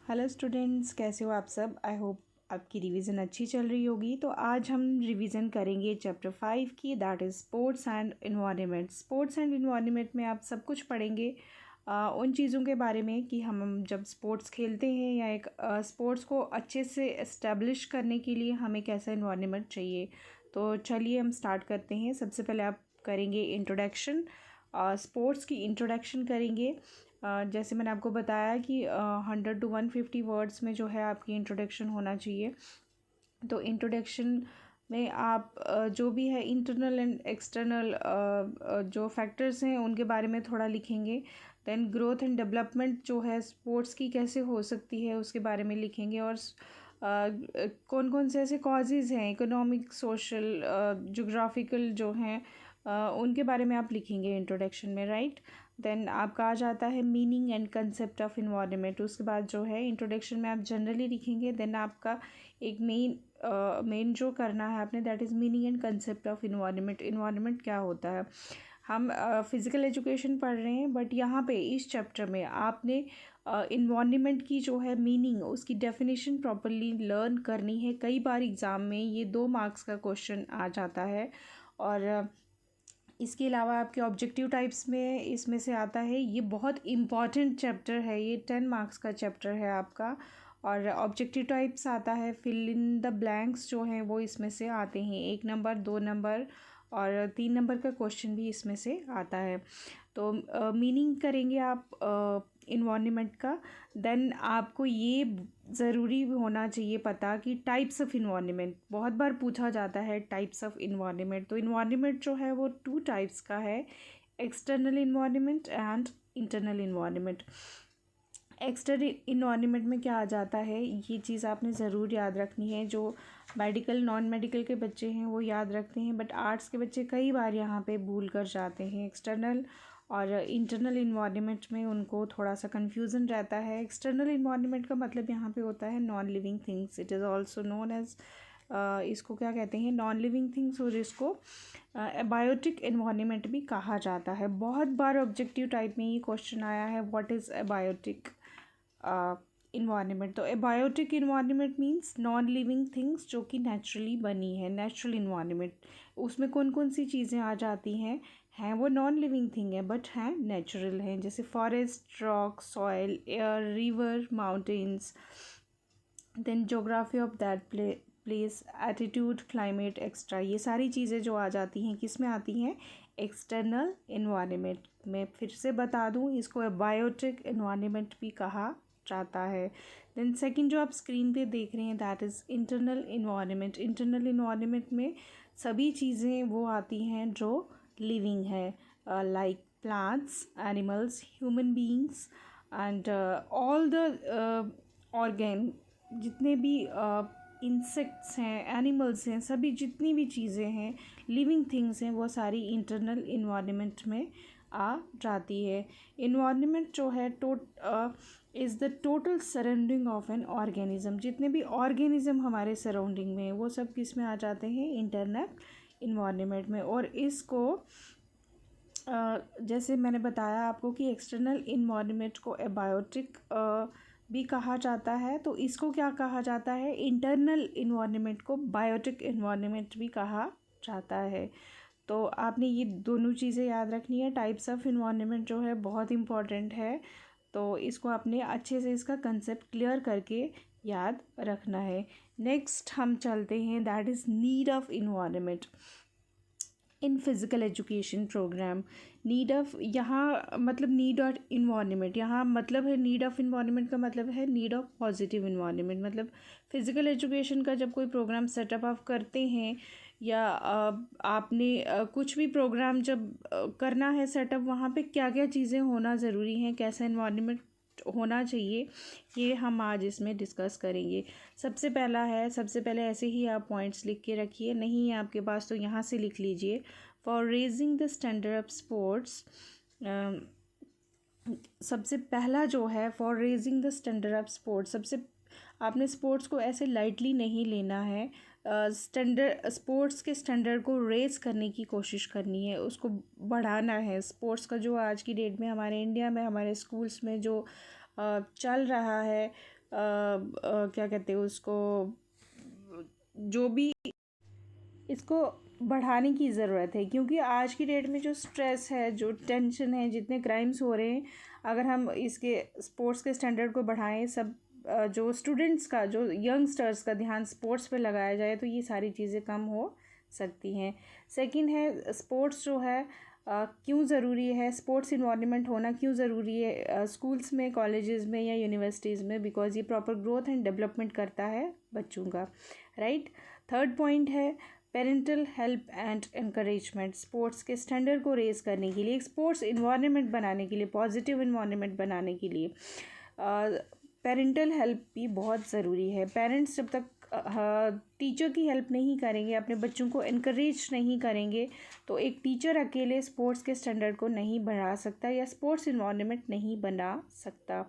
Hello students, कैसे हो आप सब। आई होप आपकी रिवीजन अच्छी चल रही होगी। तो आज हम रिवीजन करेंगे चैप्टर 5 की, that is sports and environment. Sports and environment में आप सब कुछ पढ़ेंगे उन चीज़ों के बारे में कि हम जब स्पोर्ट्स खेलते हैं या एक स्पोर्ट्स को अच्छे से इस्टेब्लिश करने के लिए हमें कैसा इन्वायरमेंट चाहिए। तो चलिए हम स्टार्ट करते हैं। सबसे पहले आप करेंगे इंट्रोडक्शन, स्पोर्ट्स की इंट्रोडक्शन करेंगे। जैसे मैंने आपको बताया कि 100 to 150 वर्ड्स में जो है आपकी इंट्रोडक्शन होना चाहिए। तो इंट्रोडक्शन में आप जो भी है इंटरनल एंड एक्सटर्नल जो फैक्टर्स हैं उनके बारे में थोड़ा लिखेंगे। देन ग्रोथ एंड डेवलपमेंट जो है स्पोर्ट्स की कैसे हो सकती है उसके बारे में लिखेंगे। और कौन कौन से ऐसे कॉजेज़ हैं, इकोनॉमिक, सोशल, जोग्राफिकल जो हैं उनके बारे में आप लिखेंगे इंट्रोडक्शन में, राइट। देन आपका आ जाता है meaning and concept of environment. उसके बाद जो है इंट्रोडक्शन में आप जनरली लिखेंगे। देन आपका एक मेन जो करना है आपने, that is meaning and concept of environment. Environment क्या होता है। हम फिज़िकल एजुकेशन पढ़ रहे हैं, बट यहाँ पे इस चैप्टर में आपने इन्वायरमेंट की जो है मीनिंग, उसकी डेफिनेशन प्रॉपरली लर्न करनी है। कई बार एग्ज़ाम में ये 2 मार्क्स का क्वेश्चन आ जाता है। और इसके अलावा आपके ऑब्जेक्टिव टाइप्स में इसमें से आता है। ये बहुत इम्पॉर्टेंट चैप्टर है, ये 10 मार्क्स का चैप्टर है आपका। और ऑब्जेक्टिव टाइप्स आता है, फिल इन द ब्लैंक्स जो हैं वो इसमें से आते हैं। 1 नंबर, 2 नंबर और 3 नंबर का क्वेश्चन भी इसमें से आता है। तो मीनिंग करेंगे आप इन्वायरमेंट का। देन आपको ये ज़रूरी होना चाहिए पता कि टाइप्स ऑफ इन्वायरमेंट बहुत बार पूछा जाता है। टाइप्स ऑफ इन्वायरमेंट, तो इन्वायरमेंट जो है वो 2 टाइप्स का है, external environment and internal environment. External environment में क्या आ जाता है, ये चीज़ आपने ज़रूर याद रखनी है। जो मेडिकल, नॉन मेडिकल के बच्चे हैं वो याद रखते हैं, बट आर्ट्स के बच्चे कई बार यहाँ पे भूल कर जाते हैं। एक्सटर्नल और इंटरनल इन्वायरमेंट में उनको थोड़ा सा कन्फ्यूज़न रहता है। एक्सटर्नल इन्वायरमेंट का मतलब यहाँ पे होता है non living things. It is also known as, इसको क्या कहते हैं, नॉन लिविंग थिंग्स, और इसको एबायोटिक इन्वायरमेंट भी कहा जाता है। बहुत बार ऑब्जेक्टिव टाइप में ये क्वेश्चन आया है, व्हाट इज़ एबायोटिक इन्वायरमेंट। तो abiotic environment means non living things जो कि नेचुरली बनी है, नेचुरल इन्वायरमेंट। उसमें कौन कौन सी चीज़ें आ जाती हैं वो नॉन लिविंग थिंग है बट हैं नेचुरल हैं, जैसे forest, rock, soil, air, river, mountains. Then geography of that place, attitude, climate, extra. ये सारी चीज़ें जो आ जाती हैं किस में आती हैं, एक्सटर्नल इन्वायरमेंट में। फिर से बता दूं, इसको एबायोटिक इन्वायरमेंट भी कहा जाता है। देन सेकंड जो आप स्क्रीन पे देख रहे हैं, that is internal environment. Internal environment में सभी चीज़ें वो आती हैं जो लिविंग है, like plants, animals, human beings and all the organ, जितने भी इंसेक्ट्स हैं, एनिमल्स हैं, सभी जितनी भी चीज़ें हैं, लिविंग थिंग्स हैं, वो सारी इंटरनल इन्वायरमेंट में आ जाती है। इन्वायरमेंट जो है is the total surrounding of an organism. जितने भी ऑर्गेनिज्म हमारे सराउंडिंग में हैं वो सब किस में आ जाते हैं, इंटरनल इन्वायरमेंट में। और इसको जैसे मैंने बताया आपको कि एक्सटर्नल इन्वायरमेंट को एबायोटिक भी कहा जाता है, तो इसको क्या कहा जाता है, इंटरनल इन्वायरमेंट को बायोटिक इन्वायरमेंट भी कहा जाता है। तो आपने ये दोनों चीज़ें याद रखनी है। टाइप्स ऑफ इन्वायरमेंट जो है बहुत इम्पॉर्टेंट है, तो इसको आपने अच्छे से इसका कंसेप्ट क्लियर करके याद रखना है। नेक्स्ट हम चलते हैं, that is need of environment in physical education programme. Need of, यहाँ मतलब नीड ऑफ इन्वायरमेंट, यहाँ मतलब है नीड ऑफ इन्वायरमेंट का मतलब है नीड ऑफ पॉजिटिव इन्वायरमेंट। मतलब फिज़िकल एजुकेशन का जब कोई प्रोग्राम सेटअप आप करते हैं या आपने कुछ भी प्रोग्राम जब करना है सेटअप, वहाँ पे क्या क्या चीज़ें होना ज़रूरी हैं, कैसा इन्वायरमेंट होना चाहिए, ये हम आज इसमें डिस्कस करेंगे। सबसे पहले ऐसे ही आप पॉइंट्स लिख के रखिए, नहीं है आपके पास तो यहाँ से लिख लीजिए। For raising the standard of sports, सबसे पहला जो है for raising the standard of sports, सबसे आपने स्पोर्ट्स को ऐसे लाइटली नहीं लेना है। स्टैंडर्ड, स्पोर्ट्स के स्टैंडर्ड को रेज करने की कोशिश करनी है, उसको बढ़ाना है। स्पोर्ट्स का जो आज की डेट में हमारे इंडिया में हमारे स्कूल्स में जो चल रहा है, क्या कहते हैं उसको, जो भी इसको बढ़ाने की ज़रूरत है, क्योंकि आज की डेट में जो स्ट्रेस है, जो टेंशन है, जितने क्राइम्स हो रहे हैं, अगर हम इसके स्पोर्ट्स के स्टैंडर्ड को बढ़ाएं, सब जो स्टूडेंट्स का, जो यंगस्टर्स का ध्यान स्पोर्ट्स पे लगाया जाए, तो ये सारी चीज़ें कम हो सकती हैं। सेकंड है स्पोर्ट्स जो है क्यों ज़रूरी है, स्पोर्ट्स इन्वायरमेंट होना क्यों ज़रूरी है स्कूल्स में, कॉलेजेस में या यूनिवर्सिटीज़ में, बिकॉज ये प्रॉपर ग्रोथ एंड डेवलपमेंट करता है बच्चों का, राइट। थर्ड पॉइंट है parental help and encouragement, sports के स्टैंडर्ड को रेज़ करने के लिए, एक स्पोर्ट्स इन्वायरमेंट बनाने के लिए, पॉजिटिव इन्वायरमेंट बनाने के लिए पेरेंटल हेल्प भी बहुत ज़रूरी है। पेरेंट्स जब तक टीचर की हेल्प नहीं करेंगे, अपने बच्चों को इनकरेज नहीं करेंगे, तो एक टीचर अकेले स्पोर्ट्स के स्टैंडर्ड को नहीं बढ़ा सकता या स्पोर्ट्स इन्वायरमेंट नहीं बना सकता।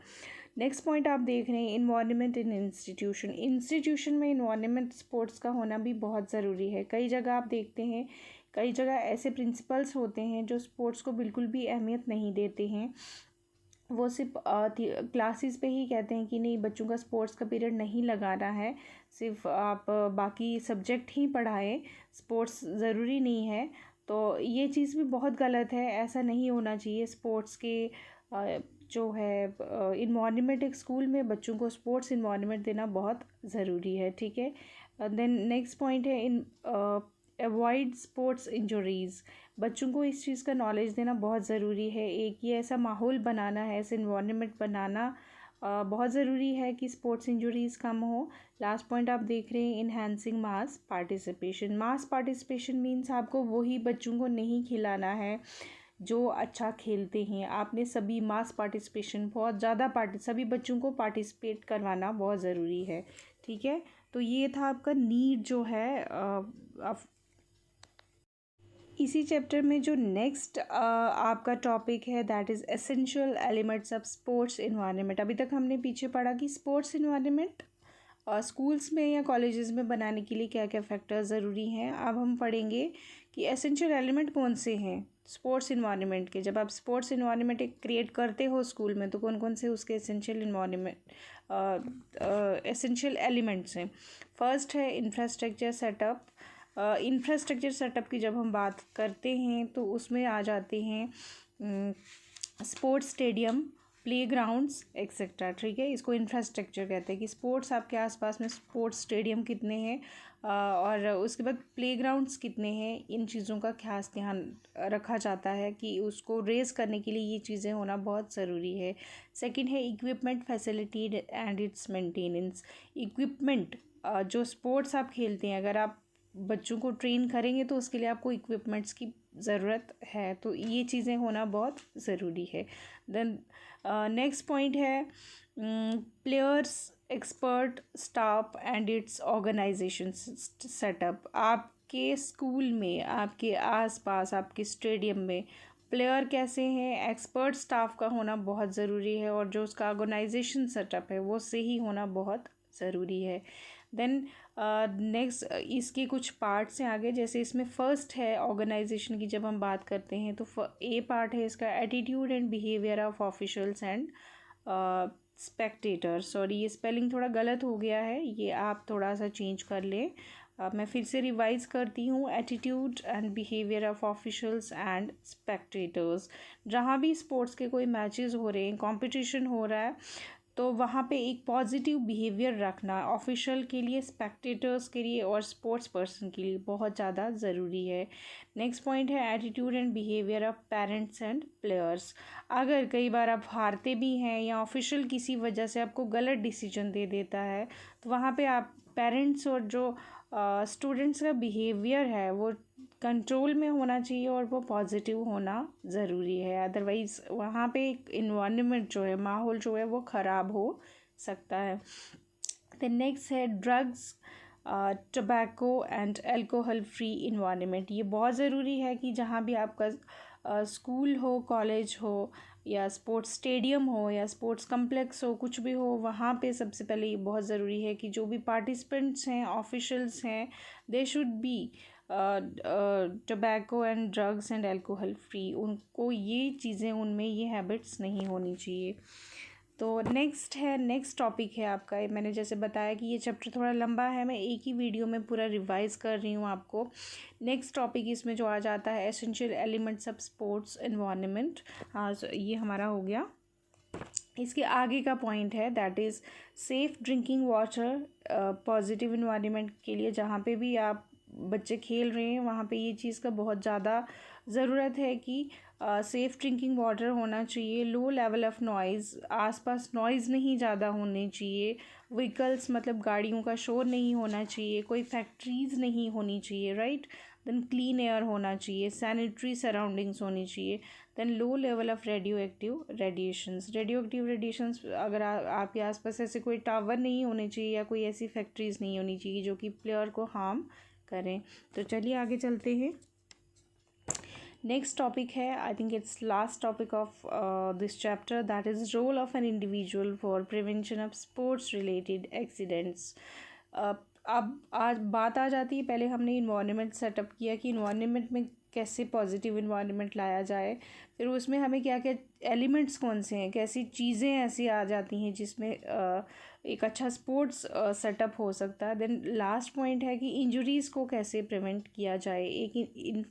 नेक्स्ट पॉइंट आप देख रहे हैं इन्वायरमेंट इन इंस्टीट्यूशन, इंस्टीट्यूशन में इन्वायरमेंट स्पोर्ट्स का होना भी बहुत ज़रूरी है। कई जगह आप देखते हैं, कई जगह ऐसे प्रिंसिपल्स होते हैं जो स्पोर्ट्स को बिल्कुल भी अहमियत नहीं देते हैं, वो सिर्फ क्लासेस पे ही कहते हैं कि नहीं, बच्चों का स्पोर्ट्स का पीरियड नहीं लगाना है, सिर्फ आप बाकी सब्जेक्ट ही पढ़ाएं, स्पोर्ट्स ज़रूरी नहीं है। तो ये चीज़ भी बहुत गलत है, ऐसा नहीं होना चाहिए। स्पोर्ट्स के जो है इन्वायरमेंट, एक स्कूल में बच्चों को स्पोर्ट्स इन्वायरमेंट देना बहुत ज़रूरी है, ठीक है। देन नेक्स्ट पॉइंट है इन अवॉइड स्पोर्ट्स इंजरीज़, बच्चों को इस चीज़ का नॉलेज देना बहुत ज़रूरी है। एक ये ऐसा माहौल बनाना है, ऐसे इन्वायरमेंट बनाना बहुत ज़रूरी है कि स्पोर्ट्स इंजरीज़ कम हो। लास्ट पॉइंट आप देख रहे हैं enhancing mass participation, mass participation means आपको वही बच्चों को नहीं खिलाना है जो अच्छा खेलते हैं, आपने सभी मास पार्टिसिपेशन, बहुत ज़्यादा सभी बच्चों को पार्टिसिपेट करवाना बहुत ज़रूरी है, ठीक है। तो ये था आपका नीड जो है इसी चैप्टर में जो नेक्स्ट आपका टॉपिक है that is essential elements of sports environment. अभी तक हमने पीछे पढ़ा कि स्पोर्ट्स इन्वायरमेंट स्कूल्स में या कॉलेजेस में बनाने के लिए क्या क्या फैक्टर्स ज़रूरी हैं। अब हम पढ़ेंगे कि एसेंशियल एलिमेंट कौन से हैं स्पोर्ट्स इन्वायरमेंट के। जब आप स्पोर्ट्स इन्वायरमेंट एक क्रिएट करते हो स्कूल में, तो कौन कौन से उसके एसेंशियल एसेंशियल एलिमेंट्स हैं। फर्स्ट है इंफ्रास्ट्रक्चर सेटअप। इंफ्रास्ट्रक्चर सेटअप की जब हम बात करते हैं तो उसमें आ जाते हैं स्पोर्ट्स स्टेडियम, प्लेग्राउंड्स एक्सेट्रा, ठीक है। इसको इंफ्रास्ट्रक्चर कहते हैं कि स्पोर्ट्स आपके आसपास में स्पोर्ट्स स्टेडियम कितने हैं और उसके बाद प्लेग्राउंड्स कितने हैं, इन चीज़ों का खास ध्यान रखा जाता है कि उसको रेज़ करने के लिए ये चीज़ें होना बहुत ज़रूरी है। सेकंड है equipment facility and it's maintenance. Equipment, जो स्पोर्ट्स आप खेलते हैं, अगर आप बच्चों को ट्रेन करेंगे तो उसके लिए आपको इक्विपमेंट्स की ज़रूरत है, तो ये चीज़ें होना बहुत ज़रूरी है। देन नेक्स्ट पॉइंट है players, expert, staff and its organisation setup. आपके स्कूल में, आपके आसपास, आपके स्टेडियम में प्लेयर कैसे हैं, एक्सपर्ट स्टाफ का होना बहुत ज़रूरी है, और जो उसका ऑर्गेनाइजेशन सेटअप है वो सही होना बहुत ज़रूरी है। देन नेक्स्ट इसके कुछ पार्ट्स हैं आगे, जैसे इसमें फर्स्ट है ऑर्गेनाइजेशन की जब हम बात करते हैं तो ए पार्ट है इसका attitude and behaviour of officials and Spectator. Sorry, ये स्पेलिंग थोड़ा गलत हो गया है, ये आप थोड़ा सा चेंज कर लें। मैं फिर से रिवाइज करती हूँ, attitude and behaviour of officials and spectators. जहाँ भी स्पोर्ट्स के कोई मैचेस हो रहे हैं, कंपटीशन हो रहा है, तो वहाँ पे एक पॉजिटिव बिहेवियर रखना ऑफिशियल के लिए, स्पेक्टेटर्स के लिए और स्पोर्ट्स पर्सन के लिए बहुत ज़्यादा ज़रूरी है। नेक्स्ट पॉइंट है attitude and behaviour of parents and players. अगर कई बार आप हारते भी हैं या ऑफिशियल किसी वजह से आपको गलत डिसीजन दे देता है, तो वहाँ पे आप पेरेंट्स और जो स्टूडेंट्स का बिहेवियर है वो कंट्रोल में होना चाहिए और वो पॉजिटिव होना ज़रूरी है। अदरवाइज़ वहाँ पे एक इन्वायरमेंट जो है, माहौल जो है वो ख़राब हो सकता है। द नेक्स्ट है drugs, tobacco and alcohol free environment. ये बहुत ज़रूरी है कि जहाँ भी आपका स्कूल हो, कॉलेज हो या स्पोर्ट्स स्टेडियम हो या स्पोर्ट्स कम्प्लेक्स हो, कुछ भी हो, वहाँ पे सबसे पहले ये बहुत ज़रूरी है कि जो भी पार्टिसिपेंट्स हैं, ऑफिशियल्स हैं, they should be tobacco and drugs and alcohol free. उनको ये चीज़ें, उनमें ये हैबिट्स नहीं होनी चाहिए। तो नेक्स्ट टॉपिक है आपका। मैंने जैसे बताया कि ये चैप्टर थोड़ा लंबा है, मैं एक ही वीडियो में पूरा रिवाइज कर रही हूँ आपको। नेक्स्ट टॉपिक इसमें जो आ जाता है essential elements of sports environment. हाँ, ये हमारा हो गया। इसके आगे का पॉइंट है that is safe drinking water. Positive environment के लिए जहाँ पे भी आप बच्चे खेल रहे हैं वहाँ पे ये चीज़ का बहुत ज़्यादा ज़रूरत है कि सेफ़ ड्रिंकिंग वाटर होना चाहिए। लो लेवल ऑफ़ नॉइज़, आसपास नॉइज़ नहीं ज़्यादा होनी चाहिए। व्हीकल्स मतलब गाड़ियों का शोर नहीं होना चाहिए। कोई फैक्ट्रीज़ नहीं होनी चाहिए, राइट। देन क्लीन एयर होना चाहिए। सैनिटरी सराउंडिंग्स होनी चाहिए। Then low level of radio active radiations अगर आपके आसपास ऐसे कोई टावर नहीं होने चाहिए या कोई ऐसी फैक्ट्रीज़ नहीं होनी चाहिए जो कि प्लेयर को हार्म करें। तो चलिए आगे चलते हैं। नेक्स्ट टॉपिक है, I think it's last topic of this chapter, that is role of an individual for prevention of sports related accidents. अब आज बात आ जाती है, पहले हमने इन्वायरमेंट सेटअप किया कि इन्वायरमेंट में कैसे पॉजिटिव इन्वायरमेंट लाया जाए, फिर उसमें हमें क्या क्या एलिमेंट्स कौन से हैं, कैसी चीज़ें ऐसी आ जाती हैं जिसमें एक अच्छा स्पोर्ट्स सेटअप हो सकता है। देन लास्ट पॉइंट है कि इंजरीज़ को कैसे प्रिवेंट किया जाए। एक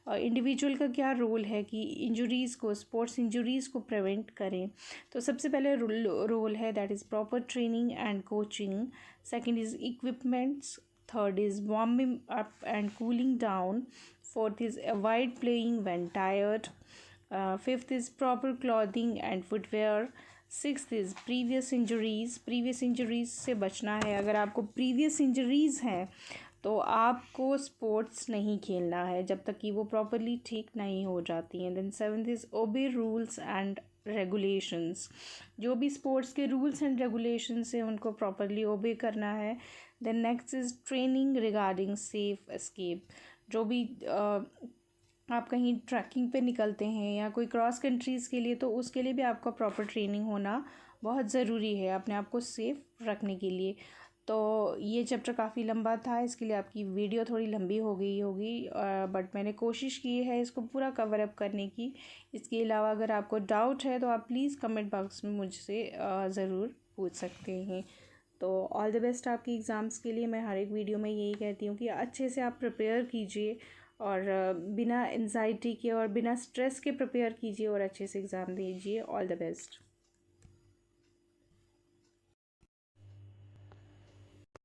इंडिविजुअल का क्या रोल है कि इंजरीज़ को, स्पोर्ट्स इंजरीज़ को प्रिवेंट करें। तो सबसे पहले रोल है that is proper training and coaching. Second is equipments. Third is warming up and cooling down. Fourth is avoid playing when tired. Fifth is proper clothing and footwear. Sixth is previous injuries से बचना है। अगर आपको previous injuries हैं तो आपको sports नहीं खेलना है जब तक कि वो प्रॉपरली ठीक नहीं हो जाती हैं। Then seventh is obey rules and regulations. जो भी स्पोर्ट्स के रूल्स एंड रेगुलेशंस हैं उनको प्रॉपरली ओबे करना है। Then next is training regarding safe escape. जो भी आप कहीं ट्रैकिंग पे निकलते हैं या कोई क्रॉस कंट्रीज़ के लिए, तो उसके लिए भी आपका प्रॉपर ट्रेनिंग होना बहुत ज़रूरी है अपने आप को सेफ़ रखने के लिए। तो ये चैप्टर काफ़ी लंबा था, इसके लिए आपकी वीडियो थोड़ी लंबी हो गई होगी, बट मैंने कोशिश की है इसको पूरा कवर अप करने की। इसके अलावा अगर आपको डाउट है तो आप प्लीज़ कमेंट बॉक्स में मुझसे ज़रूर पूछ सकते हैं। तो ऑल द बेस्ट आपकी एग्ज़ाम्स के लिए। मैं हर एक वीडियो में यही कहती हूँ कि अच्छे से आप प्रिपेयर कीजिए और बिना एंजाइटी के और बिना स्ट्रेस के प्रिपेयर कीजिए और अच्छे से एग्ज़ाम दीजिए। All the best.